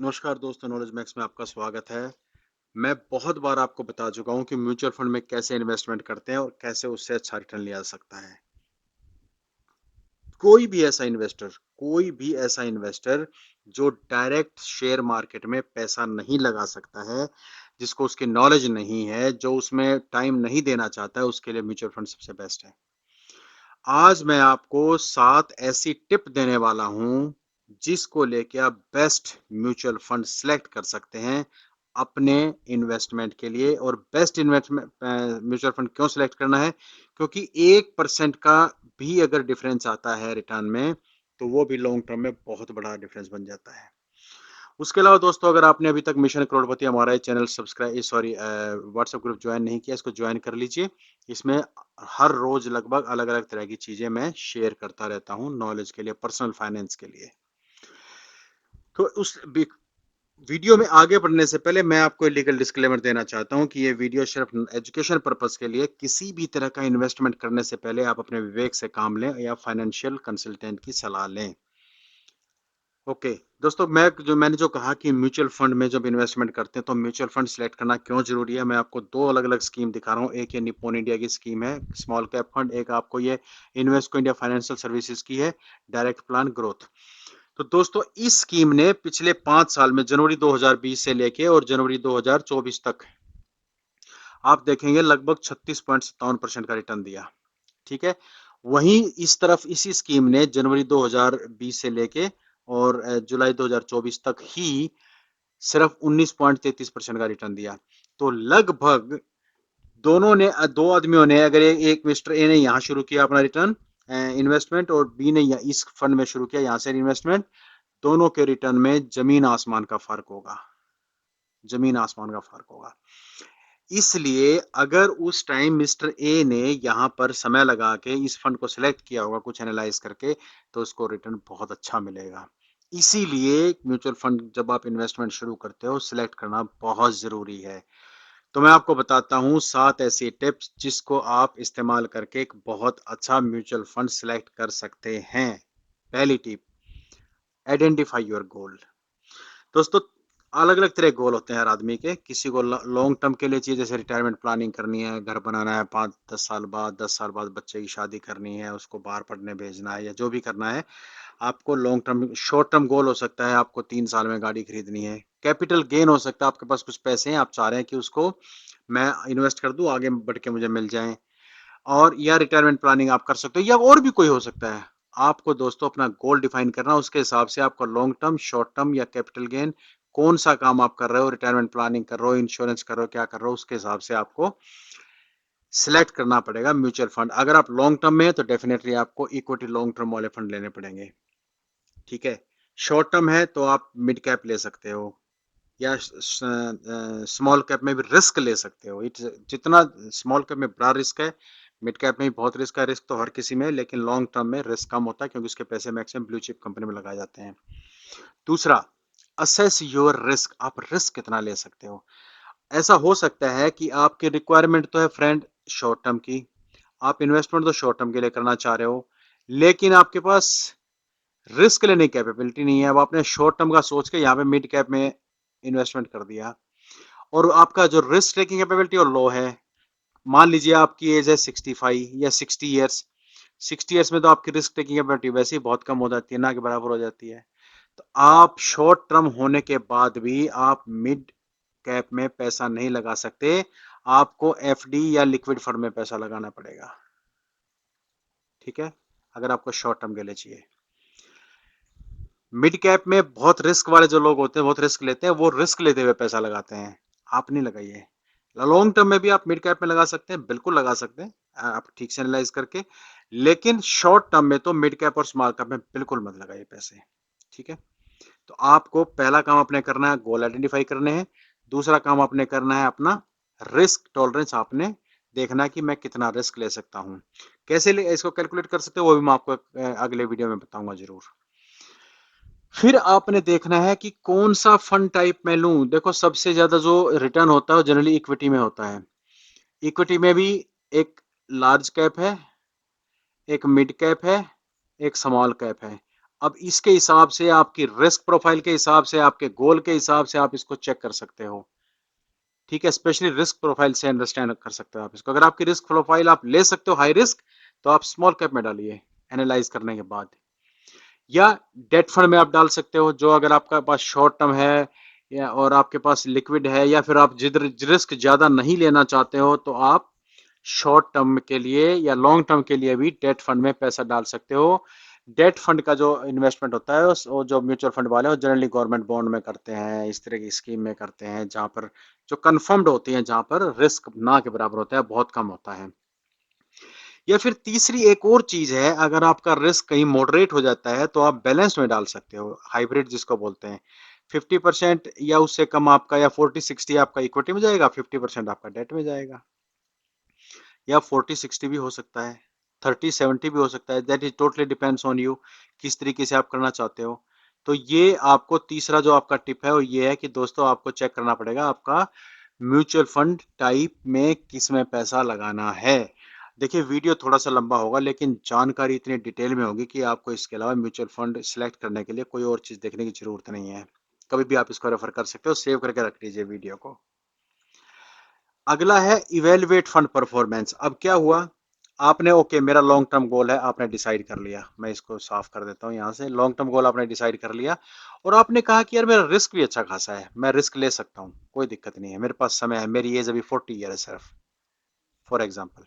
नमस्कार दोस्तों, knowledge max में आपका स्वागत है। मैं बहुत बार आपको बता चुका हूं कि म्यूचुअल फंड में कैसे इन्वेस्टमेंट करते हैं और कैसे उससे अच्छा रिटर्न लिया जा सकता है। कोई भी ऐसा इन्वेस्टर कोई भी ऐसा इन्वेस्टर जो डायरेक्ट शेयर मार्केट में पैसा नहीं लगा सकता है, जिसको उसकी नॉलेज नहीं है, जो उसमें टाइम नहीं देना चाहता है, उसके लिए म्यूचुअल फंड सबसे बेस्ट है। आज मैं आपको 7 ऐसी टिप देने वाला हूं जिसको लेके आप बेस्ट म्यूचुअल फंड सिलेक्ट कर सकते हैं अपने इन्वेस्टमेंट के लिए। और बेस्ट इन्वेस्टमेंट म्यूचुअल फंड क्यों सिलेक्ट करना है? क्योंकि 1% का भी अगर डिफरेंस आता है रिटर्न में, तो वो भी लॉन्ग टर्म में बहुत बड़ा डिफरेंस बन जाता है। उसके अलावा दोस्तों, अगर आपने अभी तक मिशन करोड़पति हमारा channel subscribe sorry WhatsApp group join नहीं किया, इसको ज्वाइन कर लीजिए। इसमें हर रोज लगभग अलग अलग तरह की चीजें मैं शेयर करता रहता हूँ, नॉलेज के लिए, पर्सनल फाइनेंस के लिए। तो उस वीडियो में आगे बढ़ने से पहले मैं आपको लीगल डिस्क्लेमर देना चाहता हूं कि ये वीडियो सिर्फ एजुकेशन पर्पस के लिए, किसी भी तरह का इन्वेस्टमेंट करने से पहले आप अपने विवेक से काम लें या फाइनेंशियल कंसल्टेंट की सलाह लें। ओके दोस्तों, मैंने जो कहा कि म्यूचुअल फंड में जब इन्वेस्टमेंट करते हैं तो म्यूचुअल फंड सिलेक्ट करना क्यों जरूरी है, मैं आपको दो अलग अलग स्कीम दिखा रहा हूँ। एक ये निप्पॉन इंडिया की स्कीम है, स्मॉल कैप फंड। एक आपको ये इन्वेस्को इंडिया फाइनेंशियल सर्विसेज की है, डायरेक्ट प्लान ग्रोथ। तो दोस्तों, इस स्कीम ने पिछले 5 साल में जनवरी 2020 से लेके और जनवरी 2024 तक आप देखेंगे लगभग 36.57% का रिटर्न दिया। ठीक है। वहीं इस तरफ इसी स्कीम ने जनवरी 2020 से लेके और जुलाई 2024 तक ही सिर्फ 19.33% का रिटर्न दिया। तो लगभग दोनों ने, दो आदमियों ने, अगर एक मिस्टर ए ने यहां शुरू किया अपना रिटर्न इन्वेस्टमेंट और बी ने इस फंड में शुरू किया यहां से इन्वेस्टमेंट, दोनों के रिटर्न में जमीन आसमान का फर्क होगा। जमीन आसमान का फर्क होगा। इसलिए अगर उस टाइम मिस्टर ए ने यहां पर समय लगा के इस फंड को सिलेक्ट किया होगा कुछ एनालाइज करके, तो उसको रिटर्न बहुत अच्छा मिलेगा। इसीलिए म्यूचुअल फंड जब आप इन्वेस्टमेंट शुरू करते हो, सिलेक्ट करना बहुत जरूरी है। तो मैं आपको बताता हूं 7 ऐसी टिप्स जिसको आप इस्तेमाल करके एक बहुत अच्छा म्यूचुअल फंड सिलेक्ट कर सकते हैं। पहली टिप, आइडेंटिफाई योर गोल। दोस्तों, अलग अलग तरह के गोल होते हैं हर आदमी के। किसी को लॉन्ग टर्म के लिए चाहिए, जैसे रिटायरमेंट प्लानिंग करनी है, घर बनाना है 5-10 साल बाद, 10 साल बाद बच्चे की शादी करनी है, उसको बाहर पढ़ने भेजना है, या जो भी करना है आपको। Long term, short term goal हो सकता है आपको 3 साल में गाड़ी खरीदनी है। कैपिटल गेन हो सकता है आपके पास कुछ पैसे हैं, आप चाह रहे हैं कि उसको मैं इन्वेस्ट कर दूं, आगे बढ़ के मुझे मिल जाएं। और या रिटायरमेंट प्लानिंग आप कर सकते हो, या और भी कोई हो सकता है। आपको दोस्तों अपना गोल डिफाइन करना, उसके हिसाब से आपका लॉन्ग टर्म, शॉर्ट टर्म या कैपिटल गेन, कौन सा काम आप कर रहे हो, रिटायरमेंट प्लानिंग कर रहे हो, इंश्योरेंस कर रहे हो, क्या कर रहे हो, उसके हिसाब से आपको सिलेक्ट करना पड़ेगा म्यूचुअल फंड। अगर आप लॉन्ग टर्म में है तो डेफिनेटली आपको इक्विटी लॉन्ग टर्म वाले फंड लेने पड़ेंगे। ठीक है। शॉर्ट टर्म है तो आप मिड कैप ले सकते हो, या स्मॉल कैप में भी रिस्क ले सकते हो। जितना स्मॉल कैप में बड़ा रिस्क है, मिड कैप में भी बहुत रिस्क है। रिस्क तो हर किसी में है, लेकिन लॉन्ग टर्म में रिस्क कम होता है क्योंकि उसके पैसे मैक्सिमम ब्लू चिप कंपनी में लगाए जाते हैं। दूसरा, असेस योर रिस्क। आप रिस्क कितना ले सकते हो? ऐसा हो सकता है कि आपकी रिक्वायरमेंट तो है फ्रेंड शॉर्ट टर्म की, आप इन्वेस्टमेंट तो शॉर्ट टर्म के लिए करना चाह रहे हो, लेकिन आपके पास रिस्क लेने की कैपेबिलिटी नहीं है। अब आपने शॉर्ट टर्म का सोच के यहाँ पे मिड कैप में इन्वेस्टमेंट कर दिया, और आपका जो रिस्क टेकिंग कैपेबिलिटी और लो है। मान लीजिए आपकी एज है 65 या 60 ईयर्स। 60 ईयर्स में तो आपकी रिस्क टेकिंग कैपेबिलिटी वैसे ही बहुत कम हो जाती है, ना के बराबर हो जाती है। तो आप शॉर्ट टर्म होने के बाद भी आप मिड कैप में पैसा नहीं लगा सकते, आपको एफडी या लिक्विड फंड में पैसा लगाना पड़ेगा। ठीक है। अगर आपको शॉर्ट टर्म के लिए चाहिए, मिड कैप में बहुत रिस्क वाले जो लोग होते हैं, बहुत रिस्क लेते हैं, वो रिस्क लेते हुए पैसा लगाते हैं। आप नहीं लगाइए। लॉन्ग टर्म में भी आप मिड कैप में लगा सकते हैं, बिल्कुल लगा सकते हैं, आप ठीक से एनालाइज करके। लेकिन शॉर्ट टर्म में तो मिड कैप और स्मॉल कैप में बिल्कुल मत लगाइए पैसे। ठीक है। तो आपको पहला काम आपने करना है, गोल आइडेंटिफाई करने हैं। दूसरा काम आपने करना है, अपना रिस्क टॉलरेंस आपने देखना है कि मैं कितना रिस्क ले सकता हूं। कैसे इसको कैलकुलेट कर सकते हो, वो भी मैं आपको अगले वीडियो में बताऊंगा जरूर। फिर आपने देखना है कि कौन सा फंड टाइप मैं लूं। देखो, सबसे ज्यादा जो रिटर्न होता है जनरली इक्विटी में होता है। इक्विटी में भी एक लार्ज कैप है, एक मिड कैप है, एक स्मॉल कैप है। अब इसके हिसाब से, आपकी रिस्क प्रोफाइल के हिसाब से, आपके गोल के हिसाब से आप इसको चेक कर सकते हो। ठीक है, स्पेशली रिस्क प्रोफाइल से अंडरस्टैंड कर सकते हो आप इसको। अगर आपकी रिस्क प्रोफाइल आप ले सकते हो हाई रिस्क, तो आप स्मॉल कैप में डालिए एनालाइज करने के बाद। या डेट फंड में आप डाल सकते हो, जो अगर आपका पास शॉर्ट टर्म है या और आपके पास लिक्विड है, या फिर आप जिधर रिस्क ज्यादा नहीं लेना चाहते हो, तो आप शॉर्ट टर्म के लिए या लॉन्ग टर्म के लिए भी डेट फंड में पैसा डाल सकते हो। डेट फंड का जो इन्वेस्टमेंट होता है वो जो म्यूचुअल फंड वाले हैं, जनरली गवर्नमेंट बॉन्ड में करते हैं, इस तरह की स्कीम में करते हैं, जहां पर जो कंफर्म्ड होती है, जहां पर रिस्क ना के बराबर होता है, बहुत कम होता है। या फिर तीसरी एक और चीज है, अगर आपका रिस्क कहीं मॉडरेट हो जाता है, तो आप बैलेंस में डाल सकते हो, हाइब्रिड जिसको बोलते हैं। 50% या उससे कम आपका, या 40-60 आपका इक्विटी में जाएगा, 50% आपका डेट में जाएगा। या 40-60 भी हो सकता है, 30-70 भी हो सकता है, that is totally depends on you, किस तरीके से आप करना चाहते हो। तो ये आपको तीसरा जो आपका टिप है वो ये है कि दोस्तों, आपको चेक करना पड़ेगा आपका म्यूचुअल फंड टाइप में किस में पैसा लगाना है। देखिए, वीडियो थोड़ा सा लंबा होगा, लेकिन जानकारी इतनी डिटेल में होगी कि आपको इसके अलावा म्यूचुअल फंड सिलेक्ट करने के लिए कोई और चीज देखने की जरूरत नहीं है। कभी भी आप इसको रेफर कर सकते हो, सेव करके रख लीजिए वीडियो को। अगला है इवेलुएट फंड परफॉर्मेंस। अब क्या हुआ, आपने ओके, मेरा लॉन्ग टर्म गोल है, आपने डिसाइड कर लिया, मैं इसको साफ कर देता हूँ यहाँ से। लॉन्ग टर्म गोल आपने डिसाइड कर लिया, और आपने कहा कि यार मेरा रिस्क भी अच्छा खासा है, मैं रिस्क ले सकता हूँ, कोई दिक्कत नहीं है, मेरे पास समय है, मेरी एज अभी 40 ईयर है सिर्फ, फॉर एग्जाम्पल।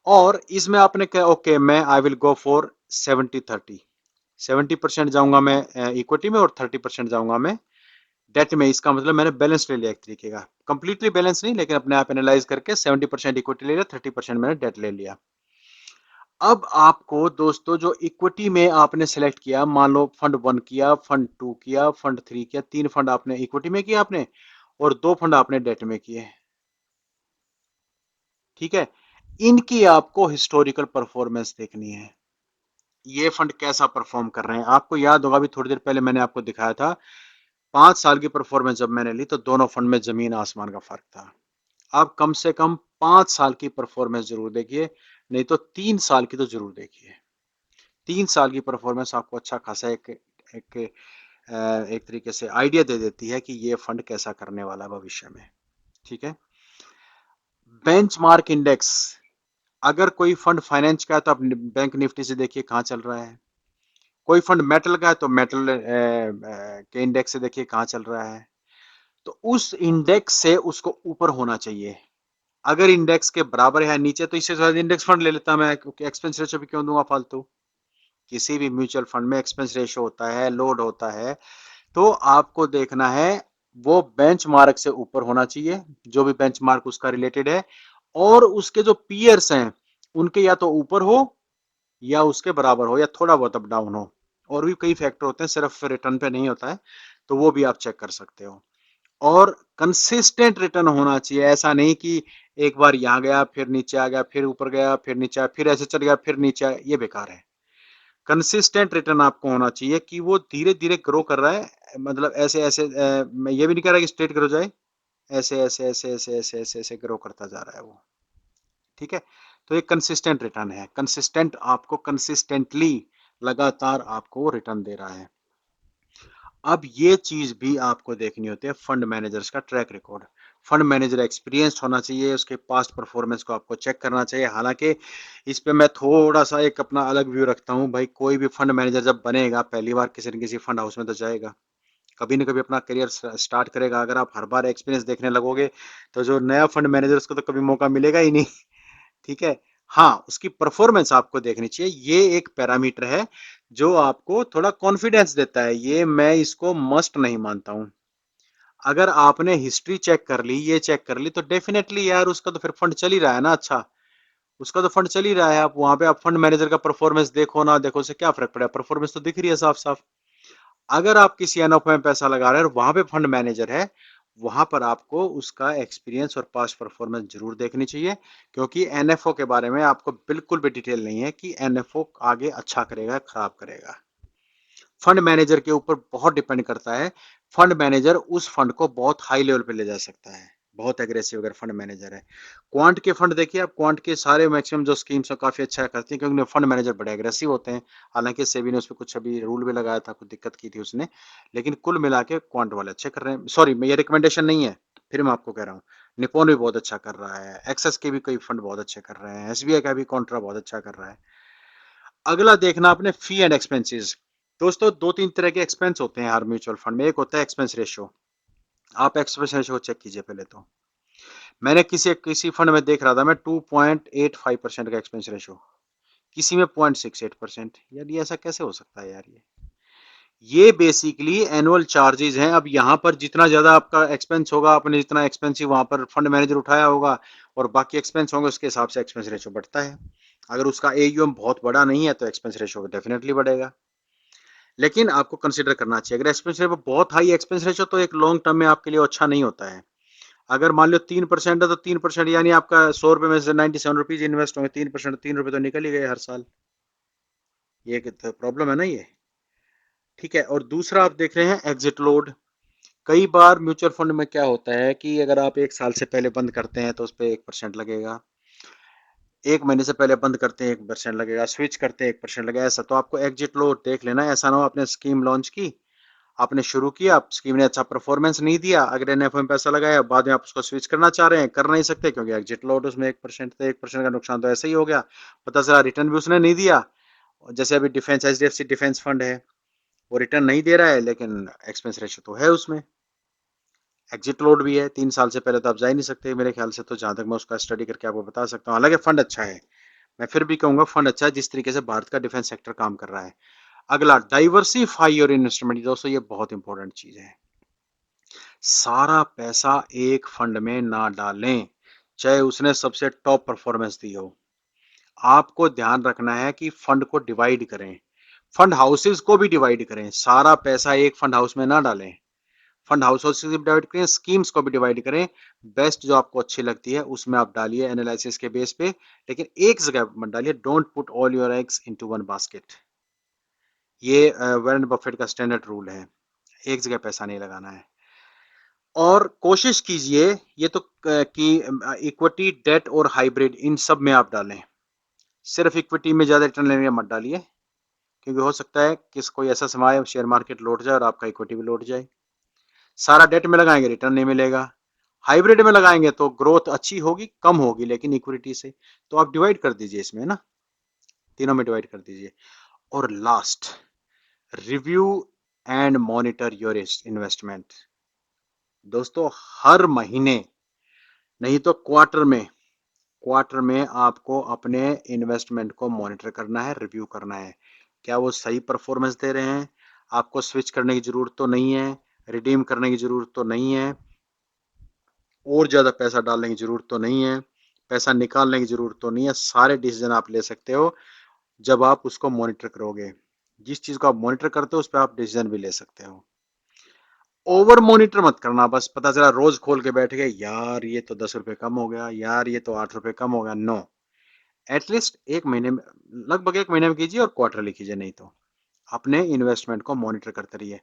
और इसमें आपने कहा ओके, मैं आई विल गो फॉर 70-30, 70% जाऊंगा मैं इक्विटी में, और 30% जाऊंगा मैं डेट में। इसका मतलब मैंने बैलेंस ले लिया एक तरीके का, कंप्लीटली बैलेंस नहीं, लेकिन अपने आप एनालाइज करके 70% इक्विटी ले लिया, 30% मैंने डेट ले लिया। अब आपको दोस्तों, जो इक्विटी में आपने सेलेक्ट किया, मान लो फंड 1 किया, फंड 2 किया, फंड 3 किया, 3 फंड आपने इक्विटी में किया आपने, और 2 फंड आपने डेट में किए। ठीक है, इनकी आपको हिस्टोरिकल परफॉर्मेंस देखनी है, ये फंड कैसा परफॉर्म कर रहे हैं। आपको याद होगा, अभी थोड़ी देर पहले मैंने आपको दिखाया था, 5 साल की परफॉर्मेंस जब मैंने ली, तो दोनों फंड में जमीन आसमान का फर्क था। आप कम से कम 5 साल की परफॉर्मेंस जरूर देखिए, नहीं तो 3 साल की तो जरूर देखिए। 3 साल की परफॉर्मेंस आपको अच्छा खासा एक एक तरीके से आइडिया दे देती है कि ये फंड कैसा करने वाला है भविष्य में। ठीक है, बेंचमार्क इंडेक्स। अगर कोई फंड फाइनेंस का है, तो आप बैंक निफ्टी से देखिए कहाँ चल रहा है। कोई फंड मेटल का है, तो मेटल के इंडेक्स से देखिए कहाँ चल रहा है। तो उस इंडेक्स से उसको ऊपर होना चाहिए। अगर इंडेक्स के बराबर है नीचे, तो इससे ज्यादा इंडेक्स फंड ले लेता मैं, क्योंकि एक्सपेंस रेशियो भी क्यों दूंगा फालतू। किसी भी म्यूचुअल फंड में एक्सपेंस रेशियो होता है, लोड होता है, तो आपको देखना है वो बेंचमार्क से ऊपर होना चाहिए, जो भी बेंचमार्क उसका रिलेटेड है, और उसके जो पीयर्स हैं उनके या तो ऊपर हो, या उसके बराबर हो, या थोड़ा बहुत अप डाउन हो। और भी कई फैक्टर होते हैं, सिर्फ रिटर्न पे नहीं होता है, तो वो भी आप चेक कर सकते हो। और कंसिस्टेंट रिटर्न होना चाहिए, ऐसा नहीं कि एक बार यहाँ गया, फिर नीचे आ गया, फिर ऊपर गया, फिर नीचे आया, फिर ऐसे चल गया, फिर नीचे आया, ये बेकार है। कंसिस्टेंट रिटर्न आपको होना चाहिए कि वो धीरे धीरे ग्रो कर रहा है, मतलब ऐसे ऐसे मैं ये भी नहीं कह रहा कि स्ट्रेट ग्रो जाए, ऐसे ऐसे ऐसे ऐसे ऐसे ऐसे ऐसे ग्रो करता जा रहा है वो। ठीक है, तो ये कंसिस्टेंट रिटर्न है, कंसिस्टेंट आपको कंसिस्टेंटली लगातार आपको रिटर्न दे रहा है। अब ये चीज भी आपको देखनी होती है, फंड मैनेजर्स का track record. Fund manager experienced होना चाहिए, उसके पास्ट परफॉर्मेंस को आपको चेक करना चाहिए। हालांकि इस पे मैं थोड़ा सा एक अपना अलग व्यू रखता हूँ भाई, कोई भी फंड मैनेजर जब बनेगा, पहली बार किसी न किसी फंड हाउस में तो जाएगा, कभी न कभी अपना करियर स्टार्ट करेगा। अगर आप हर बार एक्सपीरियंस देखने लगोगे, तो जो नया फंड मैनेजर, उसको तो कभी मौका मिलेगा ही नहीं। ठीक है, हाँ, उसकी परफॉर्मेंस आपको देखनी चाहिए, ये एक पैरामीटर है जो आपको थोड़ा कॉन्फिडेंस देता है, ये मैं इसको मस्ट नहीं मानता हूं। अगर आपने हिस्ट्री चेक कर ली, ये चेक कर ली, तो डेफिनेटली यार उसका तो फिर फंड चल ही रहा है ना, अच्छा, उसका तो फंड चल ही रहा है। आप वहां पे आप फंड मैनेजर का परफॉर्मेंस देखो ना देखो, से क्या फर्क पड़ा, परफॉर्मेंस तो दिख रही है साफ साफ। अगर आप किसी एनएफ में पैसा लगा रहे हैं और वहां पे फंड मैनेजर है, वहां पर आपको उसका एक्सपीरियंस और पास्ट परफॉर्मेंस जरूर देखनी चाहिए, क्योंकि एनएफओ के बारे में आपको बिल्कुल भी डिटेल नहीं है कि एनएफओ आगे अच्छा करेगा खराब करेगा। फंड मैनेजर के ऊपर बहुत डिपेंड करता है, फंड मैनेजर उस फंड को बहुत हाई लेवल पे ले जा सकता है, बहुत एग्रेसिव अगर फंड मैनेजर है। क्वांट के फंड देखिए आप, क्वांट के सारे मैक्सिमम जो स्कीम्स है काफी अच्छा करती हैं, क्योंकि फंड मैनेजर बड़े एग्रेसिव होते हैं। हालांकि सेबी ने उस पर कुछ अभी रूल भी लगाया था, कुछ दिक्कत की थी उसने, लेकिन कुल मिला के क्वांट वाले अच्छे कर रहे हैं। सॉरी, मैं ये रिकमेंडेशन नहीं है, फिर मैं आपको कह रहा हूँ, निपोन भी बहुत अच्छा कर रहा है, एक्सेस के भी कई फंड बहुत अच्छे कर रहे हैं, एसबीआई का भी कॉन्ट्रा बहुत अच्छा कर रहा है। अगला देखना आपने फी एंड एक्सपेंसेस। दोस्तों दो तीन तरह के एक्सपेंस होते हैं हर म्यूचुअल फंड में। एक होता है एक्सपेंस रेशियो। आप एक्सपेंस रेशियो चेक कीजिए पहले तो। मैंने किसी किसी फंड में देख रहा था मैं 2.85% का एक्सपेंस रेशियो, किसी में 0.68%। यार ये ऐसा कैसे हो सकता है यार? ये बेसिकली एनुअल चार्जेस हैं। अब यहाँ पर जितना ज्यादा आपका एक्सपेंस होगा, आपने जितना एक्सपेंसिव वहां पर फंड मैनेजर उठाया होगा और बाकी एक्सपेंस होंगे, उसके हिसाब से एक्सपेंस रेशियो बढ़ता है। अगर उसका एयूएम बहुत बड़ा नहीं है तो एक्सपेंस रेशियो डेफिनेटली बढ़ेगा। लेकिन आपको कंसिडर करना चाहिए, अगर एक्सपेंस रेशियो बहुत हाई एक्सपेंस रेशियो तो एक लॉन्ग टर्म में आपके लिए अच्छा नहीं होता है। अगर मान लो 3% है तो 3% यानी आपका 100 रुपए में से 97 रुपीज इन्वेस्ट होंगे, 3% 3 रुपए तो निकल ही गए हर साल। ये प्रॉब्लम है ना ये। ठीक है, और दूसरा आप देख रहे हैं एग्जिट लोड। कई बार म्यूचुअल फंड में क्या होता है कि अगर आप 1 साल से पहले बंद करते हैं तो उस पर 1% लगेगा, 1 महीने से पहले बंद करते हैं 1% लगेगा, स्विच करते हैं 1% लगेगा, ऐसा। तो आपको एग्जिट लोड देख लेना, ऐसा ना हो आपने स्कीम लॉन्च की, आपने शुरू किया, आप स्कीम ने अच्छा परफॉर्मेंस नहीं दिया, अगर एनएफओ में पैसा लगाया, बाद में आप उसको स्विच करना चाह रहे हैं, कर नहीं सकते क्योंकि एग्जिट लोड उसमें 1%, तो 1% का नुकसान तो ऐसे ही हो गया। पता चला रिटर्न भी उसने नहीं दिया। जैसे अभी डिफेंस, एचडीएफसी डिफेंस फंड है, वो रिटर्न नहीं दे रहा है लेकिन एक्सपेंस रेशियो तो है उसमें, एग्जिट लोड भी है, 3 साल से पहले तो आप जा ही नहीं सकते मेरे ख्याल से, तो जहां तक मैं उसका स्टडी करके आपको बता सकता हूँ। हालांकि फंड अच्छा है, मैं फिर भी कहूंगा फंड अच्छा है जिस तरीके से भारत का डिफेंस सेक्टर काम कर रहा है। अगला, डाइवर्सिफाई योर इन्वेस्टमेंट। दोस्तों ये बहुत इंपॉर्टेंट चीज है। सारा पैसा एक फंड में ना डालें, चाहे उसने सबसे टॉप परफॉर्मेंस दी हो। आपको ध्यान रखना है कि फंड को डिवाइड करें, फंड हाउसेस को भी डिवाइड करें। सारा पैसा एक फंड हाउस में ना डालें, फंड हाउसेस को भी डिवाइड करें, स्कीम्स को भी डिवाइड करें। बेस्ट जो आपको अच्छी लगती है उसमें आप डालिए एनालिसिस के बेस पे, लेकिन एक जगह मत डालिए। Don't put all your eggs into one basket. ये वॉरेन बफेट का स्टैंडर्ड रूल है, एक जगह पैसा नहीं लगाना है। और कोशिश कीजिए ये तो कि इक्विटी, डेट और हाइब्रिड इन सब में आप डालें। सिर्फ इक्विटी में ज्यादा रिटर्न लेने मत डालिए, क्योंकि हो सकता है कि कोई ऐसा समय शेयर मार्केट लौट जाए और आपका इक्विटी भी लौट जाए। सारा डेट में लगाएंगे रिटर्न नहीं मिलेगा, हाइब्रिड में लगाएंगे तो ग्रोथ अच्छी होगी, कम होगी लेकिन इक्विटी से। तो आप डिवाइड कर दीजिए इसमें ना, तीनों में डिवाइड कर दीजिए। और last, review and monitor your investment. दोस्तों हर महीने नहीं तो क्वार्टर में आपको अपने इन्वेस्टमेंट को मॉनिटर करना है, रिव्यू करना है। क्या वो सही परफॉर्मेंस दे रहे हैं? आपको स्विच करने की जरूरत तो नहीं है, रिडीम करने की जरूरत तो नहीं है, और ज्यादा पैसा डालने की जरूरत तो नहीं है, पैसा निकालने की जरूरत तो नहीं है। सारे डिसीजन आप ले सकते हो जब आप उसको मॉनिटर करोगे। जिस चीज को आप मॉनिटर करते हो उस पर आप डिसीजन भी ले सकते हो। ओवर मॉनिटर मत करना, बस पता चला रोज खोल के बैठ गए, यार ये तो 10 रुपए कम हो गया, यार ये तो 8 रुपए कम हो गया। नो, एटलीस्ट एक महीने में, लगभग एक महीने में कीजिए और क्वार्टरली कीजिए, नहीं तो अपने इन्वेस्टमेंट को मॉनिटर करते रहिए।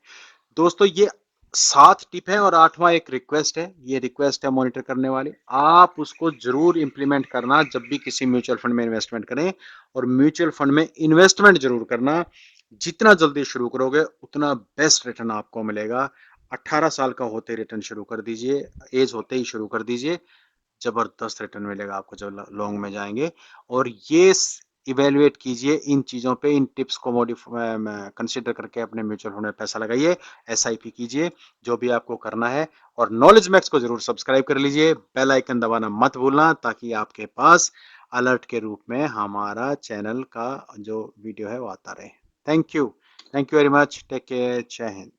दोस्तों ये 7 टिप है और 8वां एक रिक्वेस्ट है। ये रिक्वेस्ट है मॉनिटर करने वाली, आप उसको जरूर इंप्लीमेंट करना जब भी किसी म्यूचुअल फंड में इन्वेस्टमेंट करें। और म्यूचुअल फंड में इन्वेस्टमेंट जरूर करना, जितना जल्दी शुरू करोगे उतना बेस्ट रिटर्न आपको मिलेगा। 18 साल का होते रिटर्न शुरू कर दीजिए, एज होते ही शुरू कर दीजिए, जबरदस्त रिटर्न मिलेगा आपको जब लॉन्ग में जाएंगे। और ये इवेल्युएट कीजिए इन चीजों पे, इन टिप्स को मॉडिफाई कंसिडर करके अपने म्यूचुअल फंड में पैसा लगाइए, एसआईपी कीजिए, जो भी आपको करना है। और नॉलेज मैक्स को जरूर सब्सक्राइब कर लीजिए, बेल आइकन दबाना मत भूलना, ताकि आपके पास अलर्ट के रूप में हमारा चैनल का जो वीडियो है वो आता रहे। Thank you, thank you very much, take care, Jai Hind.